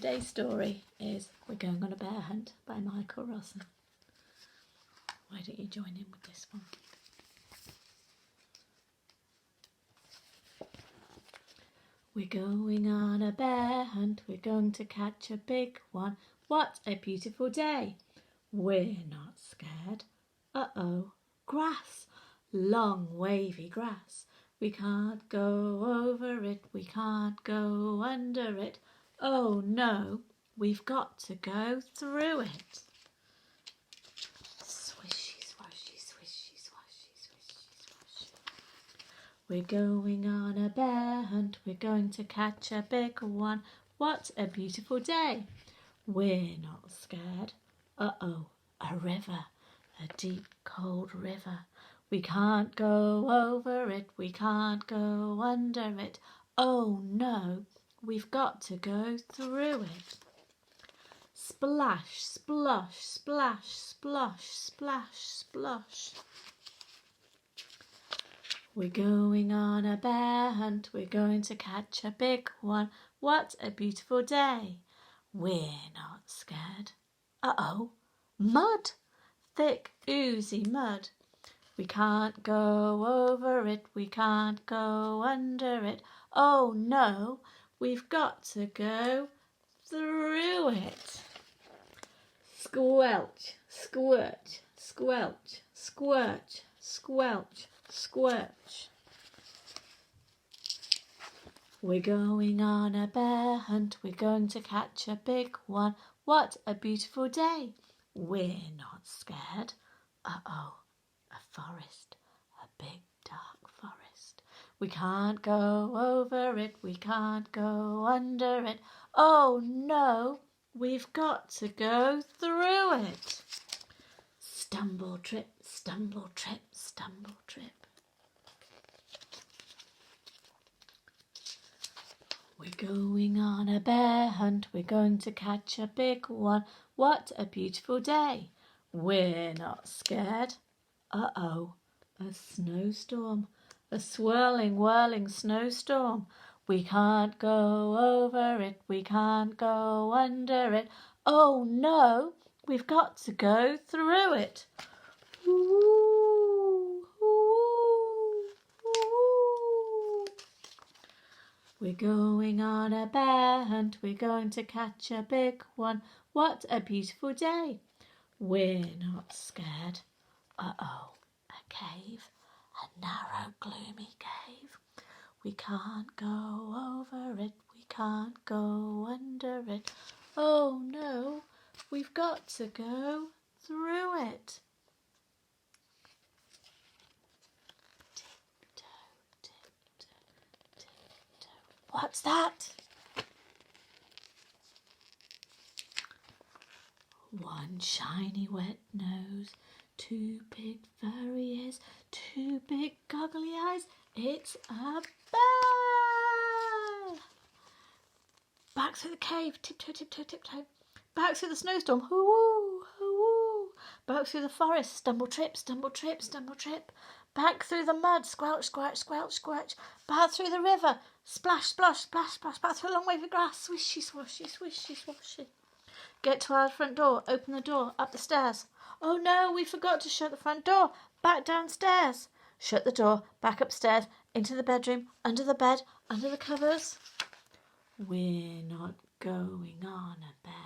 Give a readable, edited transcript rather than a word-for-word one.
Today's story is We're Going on a Bear Hunt by Rosen. Why don't you join in with this one? We're going on a bear hunt, we're going to catch a big one. What a beautiful day. We're not scared. Uh-oh, grass, long wavy grass. We can't go over it, we can't go under it. Oh no, we've got to go through it. Swishy, swashy, swishy, swashy, swishy, swashy. We're going on a bear hunt, we're going to catch a big one. What a beautiful day. We're not scared. Uh-oh, a river, a deep cold river. We can't go over it, we can't go under it. Oh no, we've got to go through it. Splash, splosh, splash, splosh, splash, splosh. We're going on a bear hunt, we're going to catch a big one. What a beautiful day. We're not scared. Uh-oh, mud, thick, oozy mud. We can't go over it, we can't go under it. Oh no, we've got to go through it. Squelch, squirch, squelch, squirch, squelch, squirch. We're going on a bear hunt, we're going to catch a big one. What a beautiful day. We're not scared. Uh-oh, a forest, a big dark forest. We can't go over it, we can't go under it. Oh no, we've got to go through it. Stumble, trip, stumble, trip, stumble, trip. We're going on a bear hunt, we're going to catch a big one. What a beautiful day. We're not scared. Uh-oh, a snowstorm, a swirling, whirling snowstorm. We can't go over it, we can't go under it. Oh no, we've got to go through it. Ooh, ooh, ooh. We're going on a bear hunt, we're going to catch a big one. What a beautiful day. We're not scared. Uh-oh, a cave, a narrow, gloomy cave. We can't go over it, we can't go under it. Oh no, we've got to go through it. Tiptoe, tiptoe, tiptoe. What's that? One shiny wet nose, two big furry ears, two big goggly eyes. It's a bear! Back through the cave, tiptoe, tiptoe, tiptoe. Back through the snowstorm, hoo-woo, hoo-woo. Back through the forest, stumble, trip, stumble, trip, stumble, trip. Back through the mud, squelch, squelch, squelch, squelch. Back through the river, splash, splash, splash, splash. Back through a long wave of grass, swishy, swashy, swishy, swashy. Get to our front door, open the door, up the stairs. Oh no, we forgot to shut the front door. Back downstairs. Shut the door, back upstairs, into the bedroom, under the bed, under the covers. We're not going on a bear